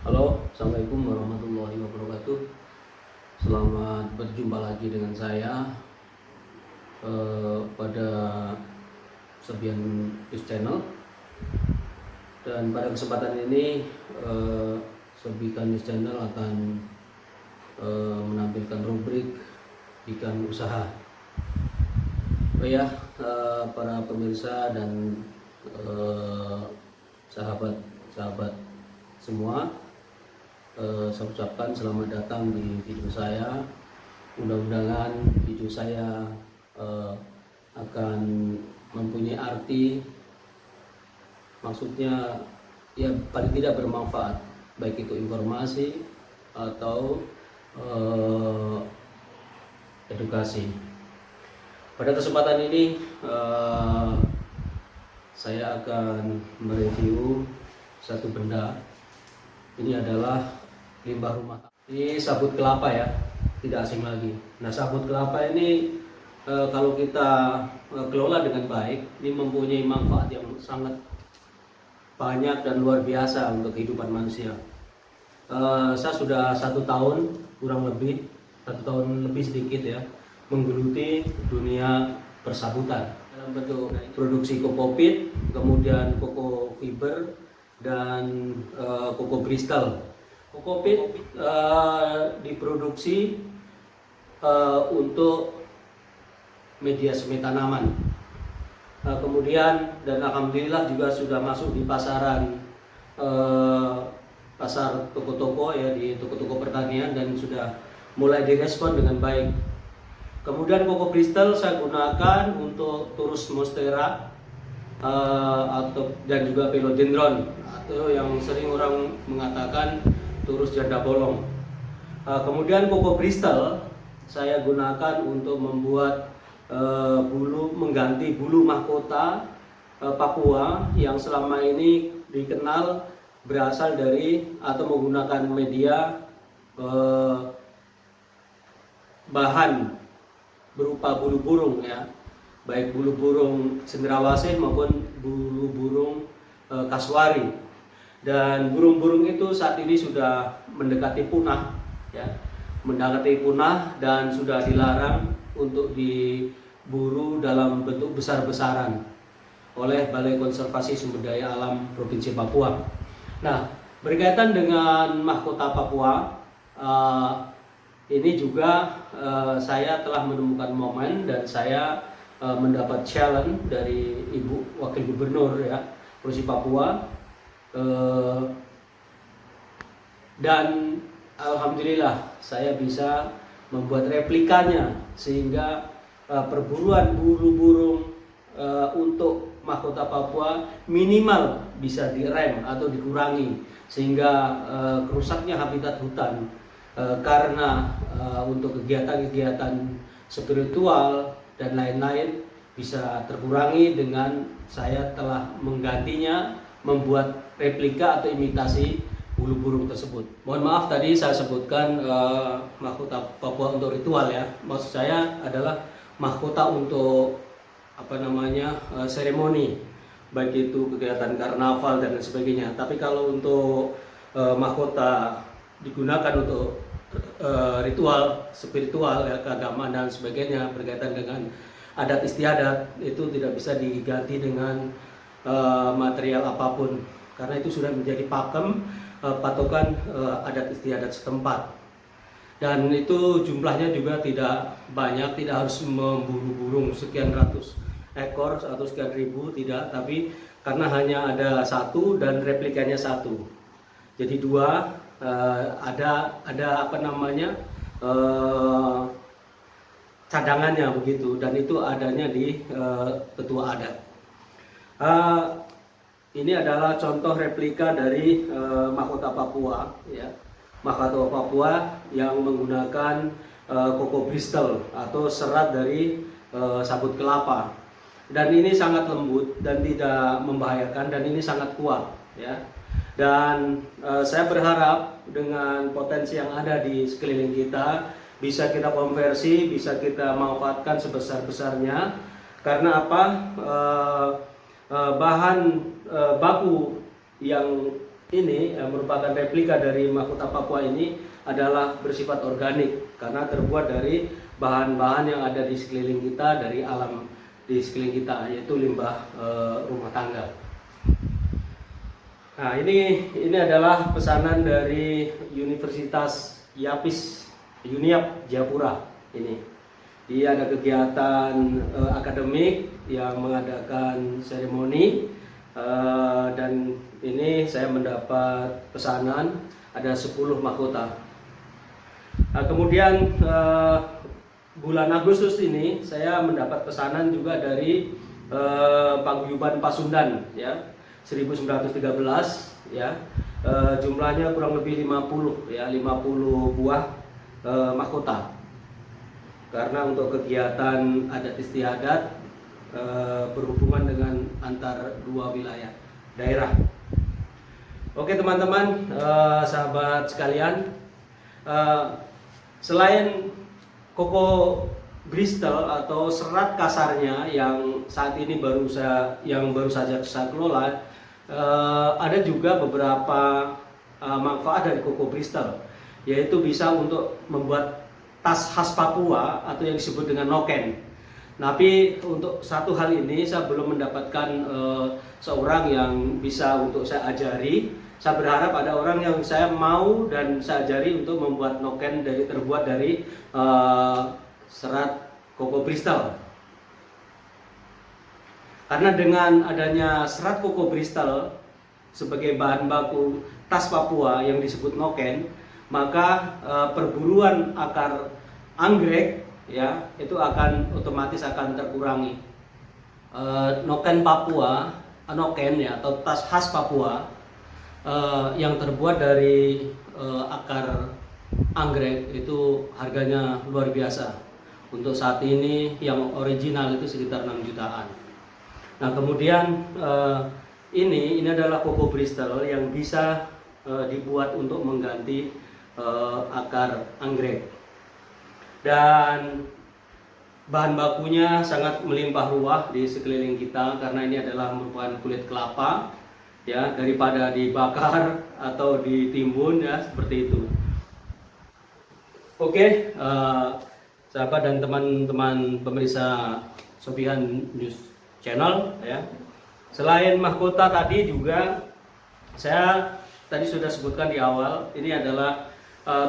Halo, Assalamualaikum warahmatullahi wabarakatuh. Selamat berjumpa lagi dengan saya pada Sebian News Channel. Dan pada kesempatan ini Sebian News Channel akan menampilkan rubrik ikan usaha. Oh ya, para pemirsa dan sahabat-sahabat semua, saya ucapkan selamat datang di video saya. Mudah-mudahan video saya akan mempunyai arti, maksudnya ya paling tidak bermanfaat, baik itu informasi atau edukasi. Pada kesempatan ini saya akan mereview satu benda. Ini adalah limbah rumah tangga. Ini sabut kelapa ya, tidak asing lagi. Nah, sabut kelapa ini kalau kita kelola dengan baik, ini mempunyai manfaat yang sangat banyak dan luar biasa untuk kehidupan manusia. Saya sudah 1 tahun, kurang lebih 1 tahun lebih sedikit ya, menggeluti dunia persabutan dalam bentuk produksi kokopit, kemudian koko fiber, dan koko kristal. Kokopit diproduksi untuk media semi tanaman. Kemudian dan alhamdulillah juga sudah masuk di pasaran pasar toko-toko ya, di toko-toko pertanian, dan sudah mulai direspon dengan baik. Kemudian koko kristal saya gunakan untuk Turus monstera dan juga philodendron, atau yang sering orang mengatakan Turus janda bolong. Kemudian koko kristal saya gunakan untuk membuat mengganti bulu mahkota Papua yang selama ini dikenal berasal dari atau menggunakan media bahan berupa bulu burung ya, baik bulu burung cendrawasih maupun bulu burung kasuari. Dan burung-burung itu saat ini sudah mendekati punah ya, dan sudah dilarang untuk diburu dalam bentuk besar-besaran oleh Balai Konservasi Sumber Daya Alam Provinsi Papua. Nah, berkaitan dengan mahkota Papua, ini juga saya telah menemukan momen dan saya mendapat challenge dari Ibu Wakil Gubernur ya, Provinsi Papua, dan alhamdulillah saya bisa membuat replikanya, sehingga perburuan buru burung untuk mahkota Papua minimal bisa direm atau dikurangi, sehingga kerusaknya habitat hutan. Karena untuk kegiatan-kegiatan spiritual dan lain-lain bisa terkurangi dengan saya telah menggantinya, membuat replika atau imitasi bulu burung tersebut. Mohon maaf tadi saya sebutkan mahkota Papua untuk ritual ya. Maksud saya adalah mahkota untuk seremoni, baik itu kegiatan karnaval dan sebagainya. Tapi kalau untuk mahkota digunakan untuk ritual spiritual ya, keagamaan dan sebagainya, berkaitan dengan adat istiadat, itu tidak bisa diganti dengan material apapun, karena itu sudah menjadi patokan adat istiadat setempat. Dan itu jumlahnya juga tidak banyak, tidak harus memburu burung sekian ratus ekor atau sekian ribu, tidak, tapi karena hanya ada satu dan replikanya satu, jadi dua. Ada cadangannya begitu, dan itu adanya di tetua adat. Ini adalah contoh replika dari mahkota Papua ya, mahkota Papua yang menggunakan koko kristal atau serat dari sabut kelapa, dan ini sangat lembut dan tidak membahayakan, dan ini sangat kuat ya. Dan saya berharap dengan potensi yang ada di sekeliling kita bisa kita konversi, bisa kita manfaatkan sebesar-besarnya. Karena apa? Bahan baku yang ini merupakan replika dari mahkota Papua ini adalah bersifat organik karena terbuat dari bahan-bahan yang ada di sekeliling kita, dari alam di sekeliling kita, yaitu limbah rumah tangga. Nah, ini adalah pesanan dari Universitas Yapis Uniap Jayapura. Ini dia ada kegiatan akademik yang mengadakan seremoni. Dan ini saya mendapat pesanan ada 10 mahkota. Nah, kemudian bulan Agustus ini saya mendapat pesanan juga dari Paguyuban Pasundan ya, 1913 ya. Jumlahnya kurang lebih 50 ya, 50 buah mahkota. Karena untuk kegiatan adat istiadat berhubungan dengan antar dua wilayah daerah. Oke teman-teman, sahabat sekalian, selain koko Bristol atau serat kasarnya yang saat ini baru saja saya kelola, ada juga beberapa manfaat dari koko Bristol, yaitu bisa untuk membuat tas khas Papua atau yang disebut dengan noken. Tapi untuk satu hal ini saya belum mendapatkan seorang yang bisa untuk saya ajari. Saya berharap ada orang yang saya mau dan saya ajari untuk membuat noken terbuat dari serat koko Bristol. Karena dengan adanya serat koko Bristol sebagai bahan baku tas Papua yang disebut noken, maka perburuan akar anggrek ya itu akan otomatis akan terkurangi. Noken Papua, noken ya atau tas khas Papua yang terbuat dari akar anggrek itu harganya luar biasa. Untuk saat ini yang original itu sekitar 6 jutaan. Nah kemudian ini adalah koko Bristol yang bisa dibuat untuk mengganti akar anggrek. Dan bahan bakunya sangat melimpah ruah di sekeliling kita karena ini adalah merupakan kulit kelapa ya, daripada dibakar atau ditimbun ya seperti itu. Oke, sahabat dan teman-teman pemirsa Sofian News Channel ya. Selain mahkota tadi juga saya tadi sudah sebutkan di awal, ini adalah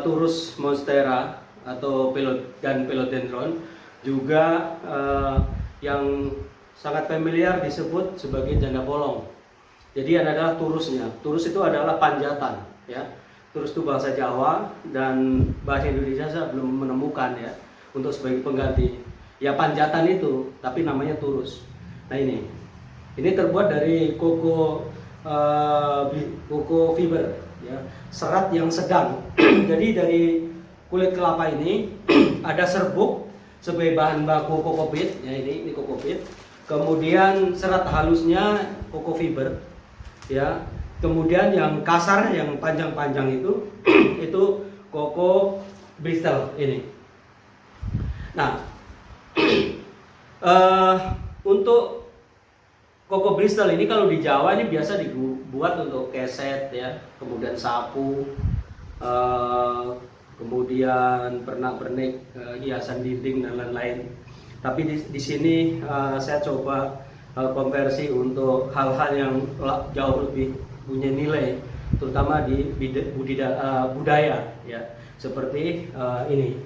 Turus monstera atau Philodendron, juga yang sangat familiar disebut sebagai janda bolong. Jadi adalah turusnya. Turus itu adalah panjatan ya. Turus itu bahasa Jawa dan bahasa Indonesia saya belum menemukan ya untuk sebagai pengganti. Ya panjatan itu, tapi namanya turus. Nah ini terbuat dari koko fiber ya, serat yang sedang. Jadi dari kulit kelapa ini ada serbuk sebagai bahan baku kokopit ya, ini kokopit. Kemudian serat halusnya koko fiber ya. Kemudian yang kasar yang panjang-panjang itu itu koko Bristol ini. Nah untuk koko Bristol ini kalau di Jawa ini biasa dibuat untuk keset ya, kemudian sapu, kemudian pernak-pernik, hiasan dinding dan lain-lain. Tapi di sini saya coba konversi untuk hal-hal yang jauh lebih punya nilai, terutama di budaya ya, seperti ini.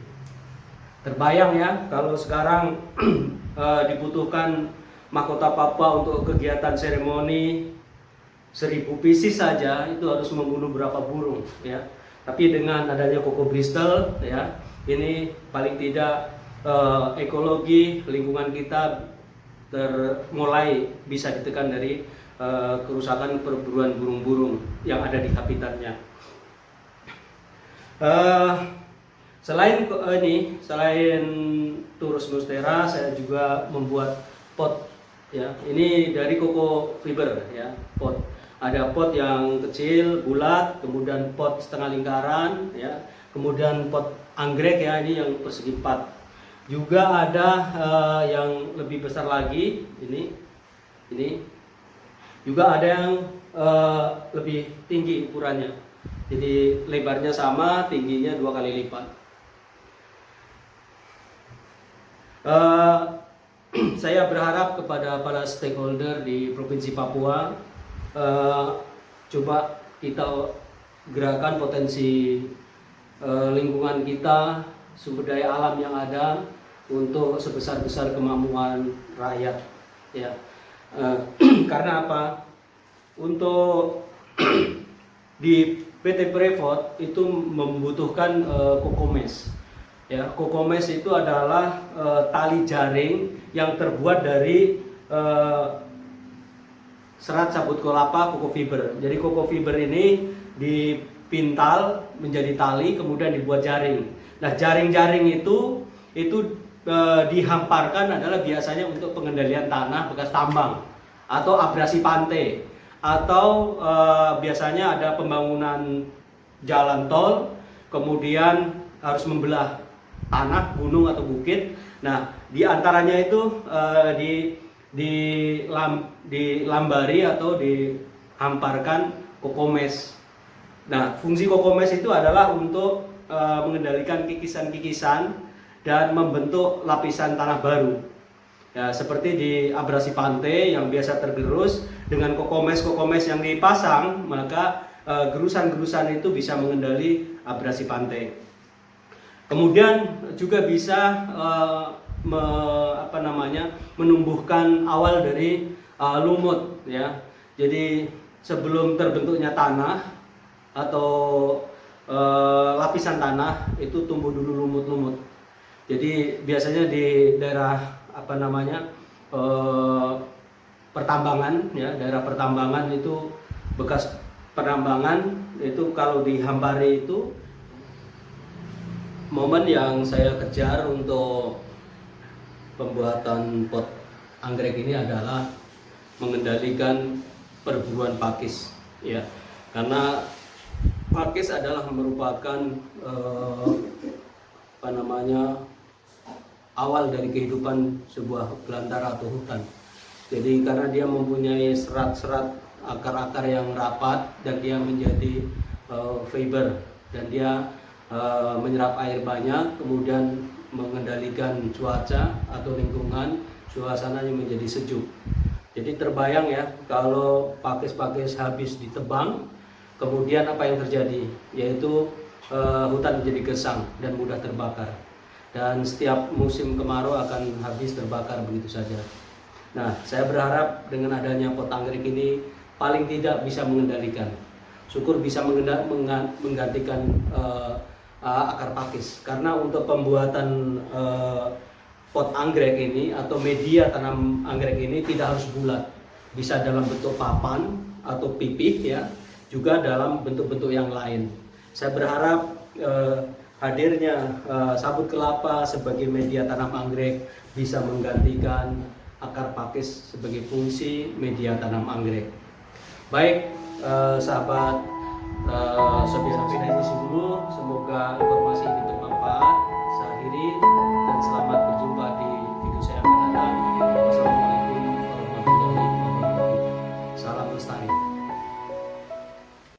Terbayang ya kalau sekarang dibutuhkan mahkota Papua untuk kegiatan seremoni 1000 pieces saja itu harus membunuh berapa burung ya. Tapi dengan adanya koko Bristol ya, ini paling tidak ekologi lingkungan kita mulai bisa ditekan dari kerusakan perburuan burung-burung yang ada di habitatnya. Selain Turus monstera, saya juga membuat pot ya. Ini dari koko fiber ya, pot. Ada pot yang kecil, bulat, kemudian pot setengah lingkaran ya, kemudian pot anggrek ya, ini yang persegi 4. Juga ada yang lebih besar lagi, ini. Juga ada yang lebih tinggi ukurannya. Jadi lebarnya sama, tingginya 2 kali lipat. Saya berharap kepada para stakeholder di Provinsi Papua, coba kita gerakan potensi lingkungan kita, sumber daya alam yang ada untuk sebesar-besar kemampuan rakyat, ya. Karena apa? Untuk di PT Freeport itu membutuhkan kokomes. Ya, kokomes itu adalah tali jaring yang terbuat dari serat sabut kelapa koko fiber. Jadi koko fiber ini dipintal menjadi tali, kemudian dibuat jaring. Nah, jaring-jaring itu dihamparkan adalah biasanya untuk pengendalian tanah bekas tambang atau abrasi pantai, atau biasanya ada pembangunan jalan tol, kemudian harus membelah tanah, gunung atau bukit. Nah, di antaranya itu dilambari atau dihamparkan kokomes. Nah, fungsi kokomes itu adalah untuk mengendalikan kikisan-kikisan dan membentuk lapisan tanah baru. Ya, seperti di abrasi pantai yang biasa tergerus, dengan kokomes-kokomes yang dipasang, maka gerusan-gerusan itu bisa mengendali abrasi pantai. Kemudian juga bisa menumbuhkan awal dari lumut, ya. Jadi sebelum terbentuknya tanah atau lapisan tanah itu tumbuh dulu lumut-lumut. Jadi biasanya di daerah pertambangan, ya, daerah pertambangan itu bekas penambangan itu kalau dihampari itu. Momen yang saya kejar untuk pembuatan pot anggrek ini adalah mengendalikan perburuan pakis, ya, karena pakis adalah merupakan awal dari kehidupan sebuah belantara atau hutan. Jadi karena dia mempunyai serat-serat akar-akar yang rapat dan dia menjadi fiber dan dia menyerap air banyak, kemudian mengendalikan cuaca atau lingkungan, suasananya menjadi sejuk. Jadi terbayang ya, kalau pakis-pakis habis ditebang, kemudian apa yang terjadi? Yaitu hutan menjadi gersang dan mudah terbakar. Dan setiap musim kemarau akan habis terbakar begitu saja. Nah, saya berharap dengan adanya pot anggrek ini paling tidak bisa mengendalikan. Syukur bisa menggantikan akar pakis, karena untuk pembuatan pot anggrek ini atau media tanam anggrek ini tidak harus bulat, bisa dalam bentuk papan atau pipih, ya, juga dalam bentuk-bentuk yang lain. Saya berharap hadirnya sabut kelapa sebagai media tanam anggrek bisa menggantikan akar pakis sebagai fungsi media tanam anggrek. Baik, sahabat, sampai di sini dulu. Semoga informasi ini bermanfaat. Saya akhiri.